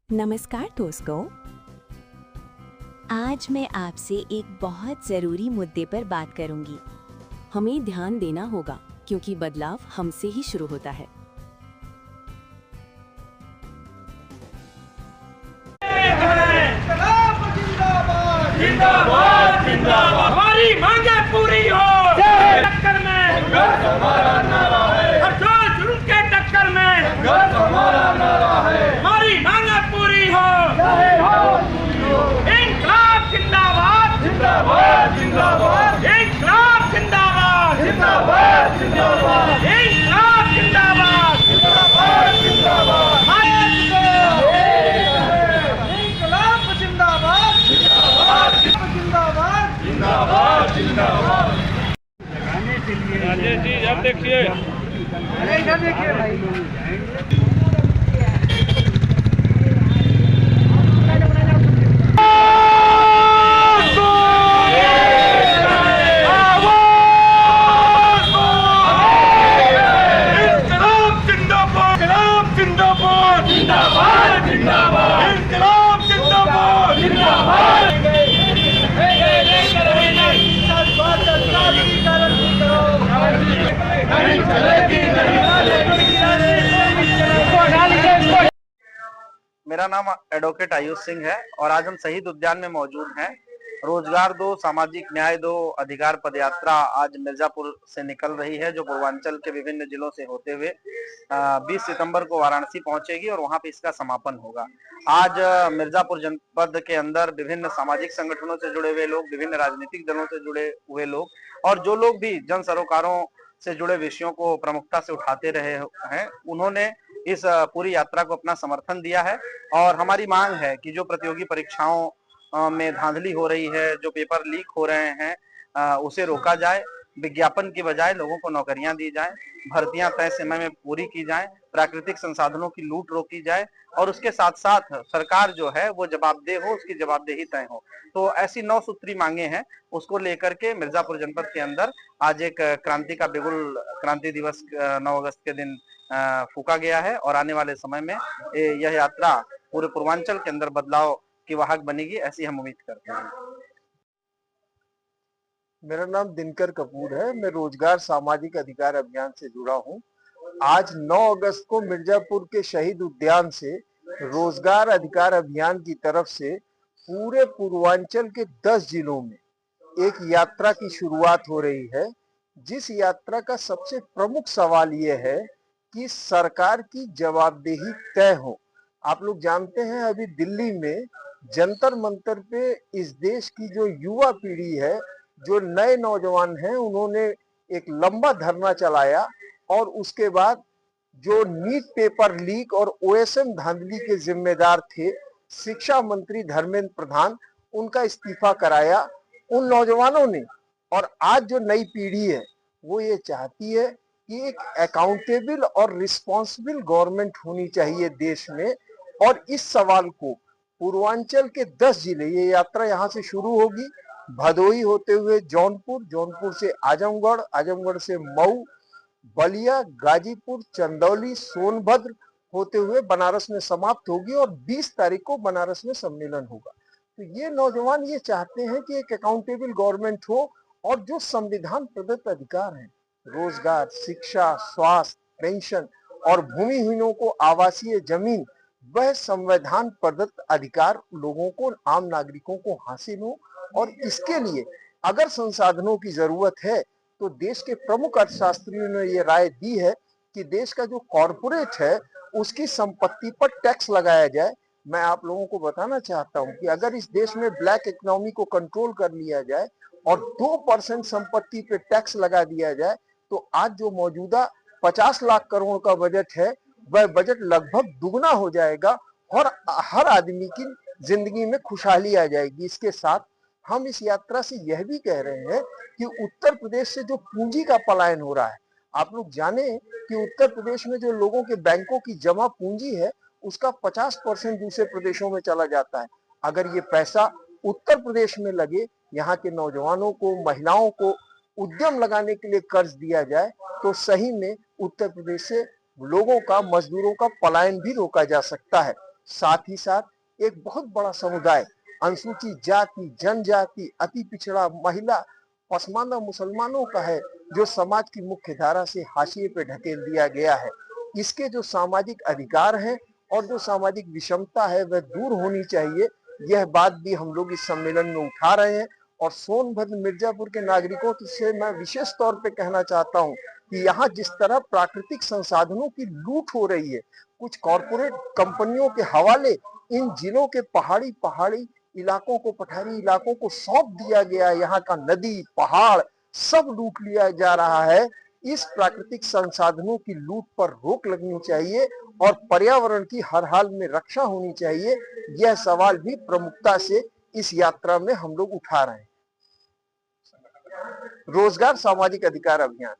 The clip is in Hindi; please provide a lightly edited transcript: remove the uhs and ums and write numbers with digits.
नमस्कार दोस्तों, आज मैं आपसे एक बहुत ज़रूरी मुद्दे पर बात करूंगी। हमें ध्यान देना होगा क्योंकि बदलाव हमसे ही शुरू होता है। जिंदाबाद जिंदाबाद हमारी मांगे पूरी हो। टक्कर में हमारा नारा है, हर जोर जुर्म के टक्कर में हमारा नारा है। हमारी मांगे पूरी हो। इंकलाब जिंदाबाद जिंदाबाद जिंदाबाद। इंकलाब जिंदाबाद जिंदाबाद जिंदाबाद। इंकलाब जिंदाबाद जिंदाबाद जिंदाबाद। इंकलाब जिंदाबाद जिंदाबाद जिंदाबाद जिंदाबाद। राजेश जी आप देखिए, अरे इधर देखिए भाई। जिंदाबाद जिंदाबाद। इंकलाब जिंदाबाद जिंदाबाद। मेरा नाम एडवोकेट आयुष सिंह है और आज हम शहीद उद्यान में मौजूद हैं। रोजगार दो, सामाजिक न्याय दो, अधिकार पदयात्रा आज मिर्जापुर से निकल रही है, जो पूर्वांचल के विभिन्न जिलों से होते हुए 20 सितंबर को वाराणसी पहुंचेगी और वहां पे इसका समापन होगा। आज मिर्जापुर जनपद के अंदर विभिन्न सामाजिक संगठनों से जुड़े हुए लोग, विभिन्न राजनीतिक दलों से जुड़े हुए लोग और जो लोग भी जन सरोकारों से जुड़े विषयों को प्रमुखता से उठाते रहे हैं, उन्होंने इस पूरी यात्रा को अपना समर्थन दिया है। और हमारी मांग है कि जो प्रतियोगी परीक्षाओं में धांधली हो रही है, जो पेपर लीक हो रहे हैं, उसे रोका जाए। विज्ञापन की बजाय लोगों को नौकरियां दी जाए, भर्तियां तय समय में पूरी की जाए, प्राकृतिक संसाधनों की लूट रोकी जाए और उसके साथ साथ सरकार जो है वो जवाबदेह हो, उसकी जवाबदेही तय हो। तो ऐसी 9 सूत्री मांगे हैं, उसको लेकर के मिर्जापुर जनपद के अंदर आज एक क्रांति का बिगुल, क्रांति दिवस 9 अगस्त के दिन फूका गया है और आने वाले समय में यह यात्रा पूरे पूर्वांचल के अंदर बदलाव की वाहक बनेगी, ऐसी हम उम्मीद करते हैं। मेरा नाम दिनकर कपूर है। मैं रोजगार सामाजिक अधिकार अभियान से जुड़ा हूं। आज 9 अगस्त को मिर्जापुर के शहीद उद्यान से रोजगार अधिकार अभियान की तरफ से पूरे पूर्वांचल के 10 जिलों में एक यात्रा की शुरुआत हो रही है, जिस यात्रा का सबसे प्रमुख सवाल यह है कि सरकार की जवाबदेही तय हो। आप लोग जानते हैं, अभी दिल्ली में जंतर मंतर पे इस देश की जो युवा पीढ़ी है, जो नए नौजवान हैं, उन्होंने एक लंबा धरना चलाया और उसके बाद जो नीट पेपर लीक और ओएसएम धांधली के जिम्मेदार थे शिक्षा मंत्री धर्मेंद्र प्रधान, उनका इस्तीफा कराया उन नौजवानों ने। और आज जो नई पीढ़ी है वो ये चाहती है कि एक अकाउंटेबल और रिस्पॉन्सिबल गवर्नमेंट होनी चाहिए देश में। और इस सवाल को पूर्वांचल के 10 जिले, ये यात्रा यहाँ से शुरू होगी भदोही होते हुए जौनपुर, जौनपुर से आजमगढ़, आजमगढ़ से मऊ, बलिया, गाजीपुर, चंदौली, सोनभद्र होते हुए बनारस में समाप्त होगी और 20 तारीख को बनारस में सम्मेलन होगा। तो ये नौजवान ये चाहते हैं कि एक अकाउंटेबल गवर्नमेंट हो और जो संविधान प्रदत्त अधिकार हैं, रोजगार, शिक्षा, स्वास्थ्य, पेंशन और भूमिहीनों को आवासीय जमीन, वह संविधान प्रदत्त अधिकार लोगों को, आम नागरिकों को हासिल हो। और इसके लिए अगर संसाधनों की जरूरत है तो देश के प्रमुख अर्थशास्त्रियों ने ये राय दी है कि देश का जो कॉरपोरेट है उसकी संपत्ति पर टैक्स लगाया जाए। मैं आप लोगों को बताना चाहता हूं कि अगर इस देश में ब्लैक इकोनॉमी को कंट्रोल कर लिया जाए और 2% संपत्ति पे टैक्स लगा दिया जाए तो आज जो मौजूदा 50 लाख करोड़ का बजट है, वह बजट लगभग दुगना हो जाएगा और हर आदमी की जिंदगी में खुशहाली आ जाएगी। इसके साथ हम इस यात्रा से यह भी कह रहे हैं कि उत्तर प्रदेश से जो पूंजी का पलायन हो रहा है, आप लोग जाने कि उत्तर प्रदेश में जो लोगों के बैंकों की जमा पूंजी है उसका 50% दूसरे प्रदेशों में चला जाता है। अगर ये पैसा उत्तर प्रदेश में लगे, यहाँ के नौजवानों को, महिलाओं को उद्यम लगाने के लिए कर्ज दिया जाए तो सही में उत्तर प्रदेश से लोगों का, मजदूरों का पलायन भी रोका जा सकता है। साथ ही साथ एक बहुत बड़ा समुदाय अनुसूचित जाति, जनजाति, अति पिछड़ा, महिला, पसमानदा मुसलमानों का है, जो समाज की मुख्य धारा से हाशिए पे ढकेल दिया गया है। इसके जो सामाजिक अधिकार हैं और जो सामाजिक विषमता है वह दूर होनी चाहिए। यह बात भी हम लोग इस सम्मेलन में उठा रहे हैं और सोनभद्र मिर्जापुर के नागरिकों से मैं विशेष तौर पे कहना चाहता हूं कि यहाँ जिस तरह प्राकृतिक संसाधनों की लूट हो रही है, कुछ कॉरपोरेट कंपनियों के हवाले इन जिलों के पहाड़ी इलाकों को, पठारी इलाकों को सौंप दिया गया है। यहाँ का नदी, पहाड़ सब लूट लिया जा रहा है। इस प्राकृतिक संसाधनों की लूट पर रोक लगनी चाहिए और पर्यावरण की हर हाल में रक्षा होनी चाहिए। यह सवाल भी प्रमुखता से इस यात्रा में हम लोग उठा रहे हैं। रोजगार सामाजिक अधिकार अभियान